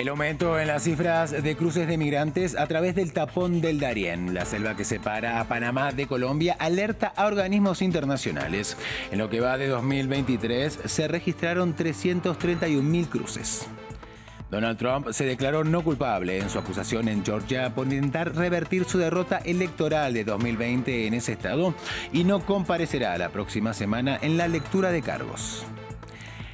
El aumento en las cifras de cruces de migrantes a través del tapón del Darién, la selva que separa a Panamá de Colombia, alerta a organismos internacionales. En lo que va de 2023 se registraron 331.000 cruces. Donald Trump se declaró no culpable en su acusación en Georgia por intentar revertir su derrota electoral de 2020 en ese estado y no comparecerá la próxima semana en la lectura de cargos.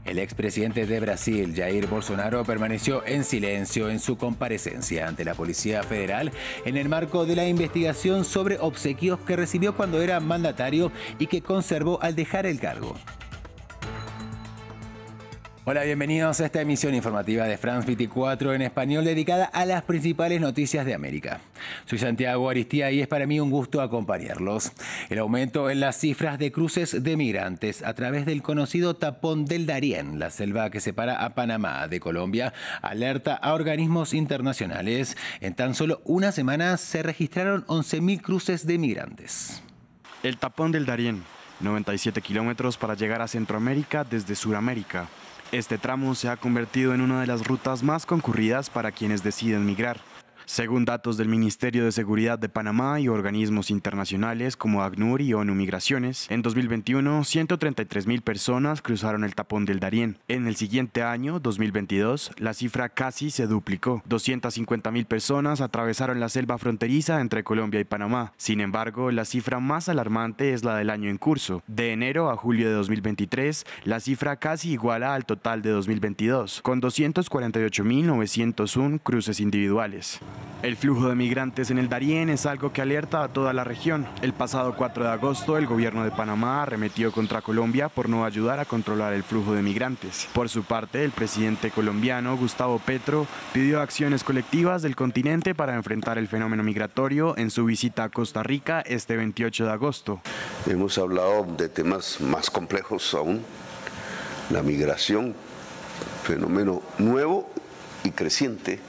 El expresidente de Brasil, Jair Bolsonaro, permaneció en silencio en su comparecencia ante la Policía Federal en el marco de la investigación sobre obsequios que recibió cuando era mandatario y que conservó al dejar el cargo. Hola, bienvenidos a esta emisión informativa de France 24 en español dedicada a las principales noticias de América. Soy Santiago Aristía y es para mí un gusto acompañarlos. El aumento en las cifras de cruces de migrantes a través del conocido tapón del Darién, la selva que separa a Panamá de Colombia, alerta a organismos internacionales. En tan solo una semana se registraron 11.000 cruces de migrantes. El tapón del Darién, 97 kilómetros para llegar a Centroamérica desde Sudamérica. Este tramo se ha convertido en una de las rutas más concurridas para quienes deciden migrar. Según datos del Ministerio de Seguridad de Panamá y organismos internacionales como ACNUR y ONU Migraciones, en 2021, 133.000 personas cruzaron el tapón del Darién. En el siguiente año, 2022, la cifra casi se duplicó. 250.000 personas atravesaron la selva fronteriza entre Colombia y Panamá. Sin embargo, la cifra más alarmante es la del año en curso. De enero a julio de 2023, la cifra casi iguala al total de 2022, con 248.901 cruces individuales. El flujo de migrantes en el Darién es algo que alerta a toda la región. El pasado 4 de agosto, el gobierno de Panamá arremetió contra Colombia por no ayudar a controlar el flujo de migrantes. Por su parte, el presidente colombiano, Gustavo Petro, pidió acciones colectivas del continente para enfrentar el fenómeno migratorio en su visita a Costa Rica este 28 de agosto. Hemos hablado de temas más complejos aún. La migración, fenómeno nuevo y creciente,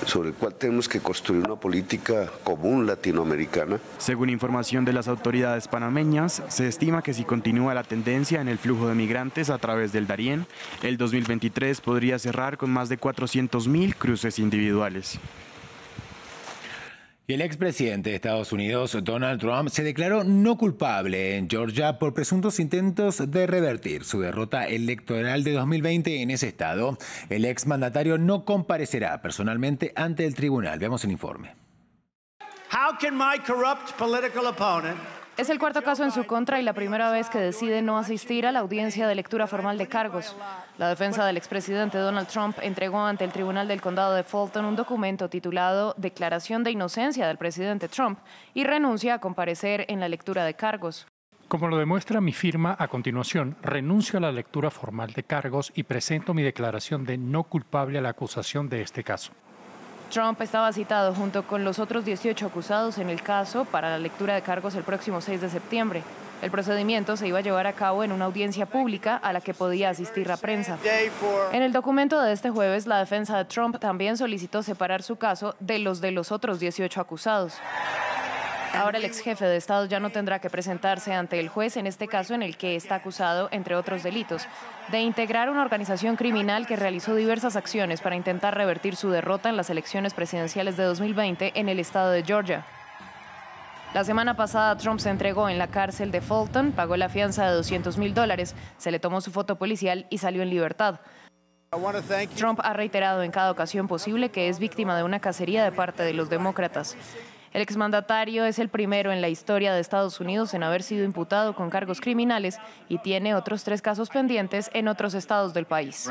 sobre el cual tenemos que construir una política común latinoamericana. Según información de las autoridades panameñas, se estima que si continúa la tendencia en el flujo de migrantes a través del Darién, el 2023 podría cerrar con más de 400.000 cruces individuales. Y el expresidente de Estados Unidos, Donald Trump, se declaró no culpable en Georgia por presuntos intentos de revertir su derrota electoral de 2020 en ese estado. El exmandatario no comparecerá personalmente ante el tribunal. Veamos el informe. Es el cuarto caso en su contra y la primera vez que decide no asistir a la audiencia de lectura formal de cargos. La defensa del expresidente Donald Trump entregó ante el Tribunal del Condado de Fulton un documento titulado Declaración de Inocencia del presidente Trump y renuncia a comparecer en la lectura de cargos. Como lo demuestra mi firma a continuación, renuncio a la lectura formal de cargos y presento mi declaración de no culpable a la acusación de este caso. Trump estaba citado junto con los otros 18 acusados en el caso para la lectura de cargos el próximo 6 de septiembre. El procedimiento se iba a llevar a cabo en una audiencia pública a la que podía asistir la prensa. En el documento de este jueves, la defensa de Trump también solicitó separar su caso de los otros 18 acusados. Ahora el ex jefe de Estado ya no tendrá que presentarse ante el juez en este caso en el que está acusado, entre otros delitos, de integrar una organización criminal que realizó diversas acciones para intentar revertir su derrota en las elecciones presidenciales de 2020 en el estado de Georgia. La semana pasada Trump se entregó en la cárcel de Fulton, pagó la fianza de $200.000, se le tomó su foto policial y salió en libertad. Trump ha reiterado en cada ocasión posible que es víctima de una cacería de parte de los demócratas. El exmandatario es el primero en la historia de Estados Unidos en haber sido imputado con cargos criminales y tiene otros 3 casos pendientes en otros estados del país.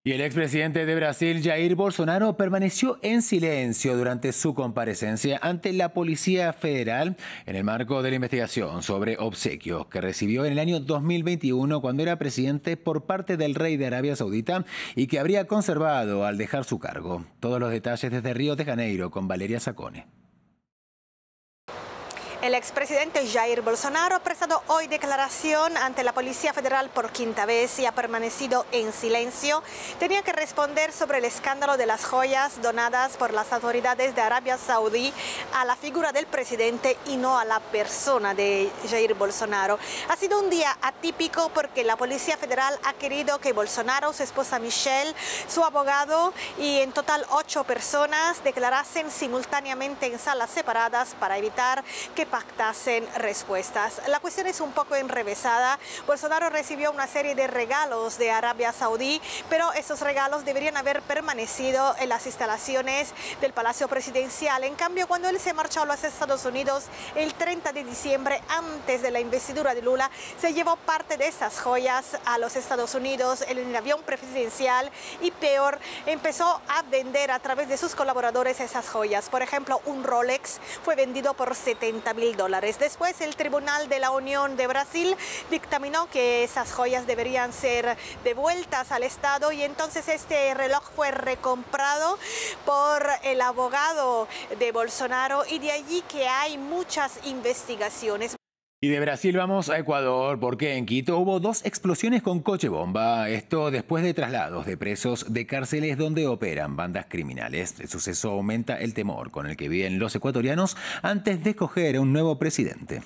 Y el expresidente de Brasil, Jair Bolsonaro, permaneció en silencio durante su comparecencia ante la Policía Federal en el marco de la investigación sobre obsequios que recibió en el año 2021 cuando era presidente por parte del rey de Arabia Saudita y que habría conservado al dejar su cargo. Todos los detalles desde Río de Janeiro con Valeria Sacone. El expresidente Jair Bolsonaro ha prestado hoy declaración ante la Policía Federal por quinta vez y ha permanecido en silencio. Tenía que responder sobre el escándalo de las joyas donadas por las autoridades de Arabia Saudí a la figura del presidente y no a la persona de Jair Bolsonaro. Ha sido un día atípico porque la Policía Federal ha querido que Bolsonaro, su esposa Michelle, su abogado y en total 8 personas declarasen simultáneamente en salas separadas para evitar que pactasen respuestas. La cuestión es un poco enrevesada. Bolsonaro recibió una serie de regalos de Arabia Saudí, pero esos regalos deberían haber permanecido en las instalaciones del Palacio Presidencial. En cambio, cuando él se marchó a los Estados Unidos el 30 de diciembre, antes de la investidura de Lula, se llevó parte de esas joyas a los Estados Unidos en el avión presidencial y peor, empezó a vender a través de sus colaboradores esas joyas. Por ejemplo, un Rolex fue vendido por $70.000. Después, el Tribunal de la Unión de Brasil dictaminó que esas joyas deberían ser devueltas al Estado y entonces este reloj fue recomprado por el abogado de Bolsonaro y de allí que hay muchas investigaciones. Y de Brasil vamos a Ecuador, porque en Quito hubo 2 explosiones con coche bomba. Esto después de traslados de presos de cárceles donde operan bandas criminales. El suceso aumenta el temor con el que viven los ecuatorianos antes de escoger a un nuevo presidente.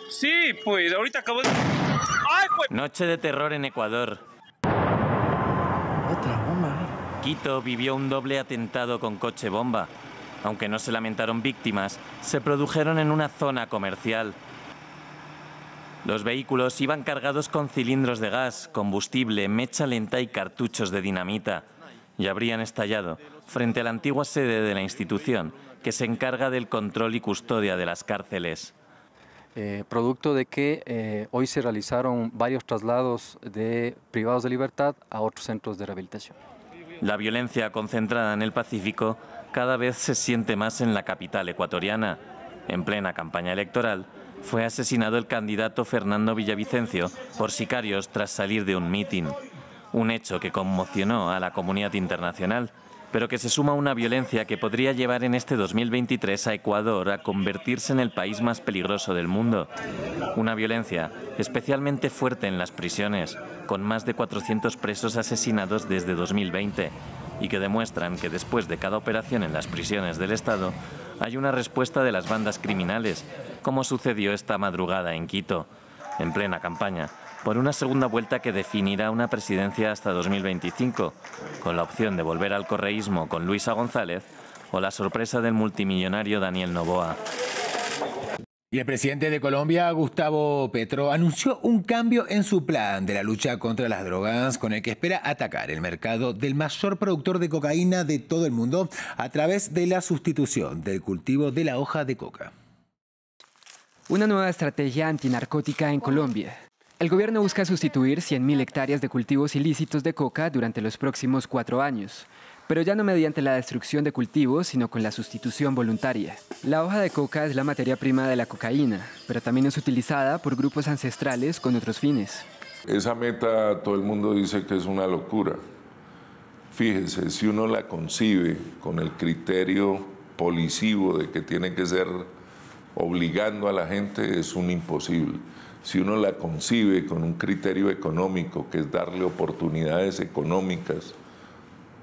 Sí, pues ahorita acabo de... ¡Ay, pues! Noche de terror en Ecuador. Otra bomba. Quito vivió un doble atentado con coche bomba. Aunque no se lamentaron víctimas, se produjeron en una zona comercial. Los vehículos iban cargados con cilindros de gas, combustible, mecha lenta y cartuchos de dinamita, y habrían estallado frente a la antigua sede de la institución que se encarga del control y custodia de las cárceles. Producto de que hoy se realizaron varios traslados de privados de libertad a otros centros de rehabilitación. La violencia concentrada en el Pacífico cada vez se siente más en la capital ecuatoriana. En plena campaña electoral, fue asesinado el candidato Fernando Villavicencio por sicarios tras salir de un mitin. Un hecho que conmocionó a la comunidad internacional, pero que se suma a una violencia que podría llevar en este 2023 a Ecuador a convertirse en el país más peligroso del mundo. Una violencia especialmente fuerte en las prisiones, con más de 400 presos asesinados desde 2020, y que demuestran que después de cada operación en las prisiones del Estado hay una respuesta de las bandas criminales, como sucedió esta madrugada en Quito, en plena campaña, por una segunda vuelta que definirá una presidencia hasta 2025, con la opción de volver al correísmo con Luisa González o la sorpresa del multimillonario Daniel Noboa. Y el presidente de Colombia, Gustavo Petro, anunció un cambio en su plan de la lucha contra las drogas, con el que espera atacar el mercado del mayor productor de cocaína de todo el mundo a través de la sustitución del cultivo de la hoja de coca. Una nueva estrategia antinarcótica en Colombia. El gobierno busca sustituir 100.000 hectáreas de cultivos ilícitos de coca durante los próximos 4 años. Pero ya no mediante la destrucción de cultivos, sino con la sustitución voluntaria. La hoja de coca es la materia prima de la cocaína, pero también es utilizada por grupos ancestrales con otros fines. Esa meta todo el mundo dice que es una locura. Fíjese, si uno la concibe con el criterio policivo de que tiene que ser obligando a la gente, es un imposible. Si uno la concibe con un criterio económico, que es darle oportunidades económicas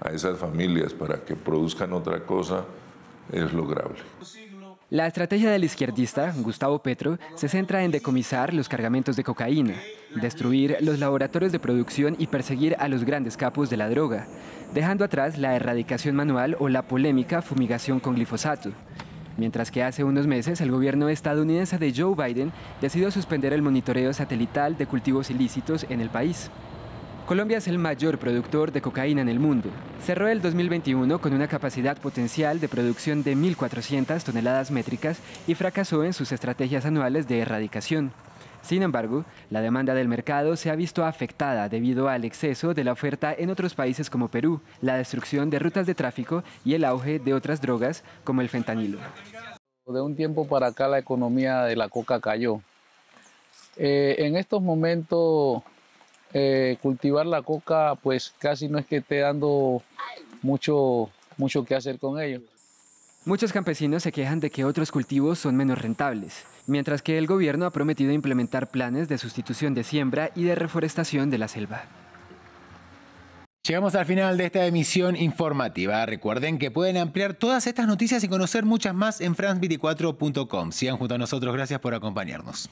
a esas familias para que produzcan otra cosa, es lograble. La estrategia del izquierdista, Gustavo Petro, se centra en decomisar los cargamentos de cocaína, destruir los laboratorios de producción y perseguir a los grandes capos de la droga, dejando atrás la erradicación manual o la polémica fumigación con glifosato. Mientras que hace unos meses el gobierno estadounidense de Joe Biden decidió suspender el monitoreo satelital de cultivos ilícitos en el país. Colombia es el mayor productor de cocaína en el mundo. Cerró el 2021 con una capacidad potencial de producción de 1.400 toneladas métricas y fracasó en sus estrategias anuales de erradicación. Sin embargo, la demanda del mercado se ha visto afectada debido al exceso de la oferta en otros países como Perú, la destrucción de rutas de tráfico y el auge de otras drogas como el fentanilo. De un tiempo para acá la economía de la coca cayó. En estos momentos cultivar la coca pues casi no es que esté dando mucho que hacer con ello. Muchos campesinos se quejan de que otros cultivos son menos rentables, mientras que el gobierno ha prometido implementar planes de sustitución de siembra y de reforestación de la selva. Llegamos al final de esta emisión informativa. Recuerden que pueden ampliar todas estas noticias y conocer muchas más en france24.com. Sigan junto a nosotros. Gracias por acompañarnos.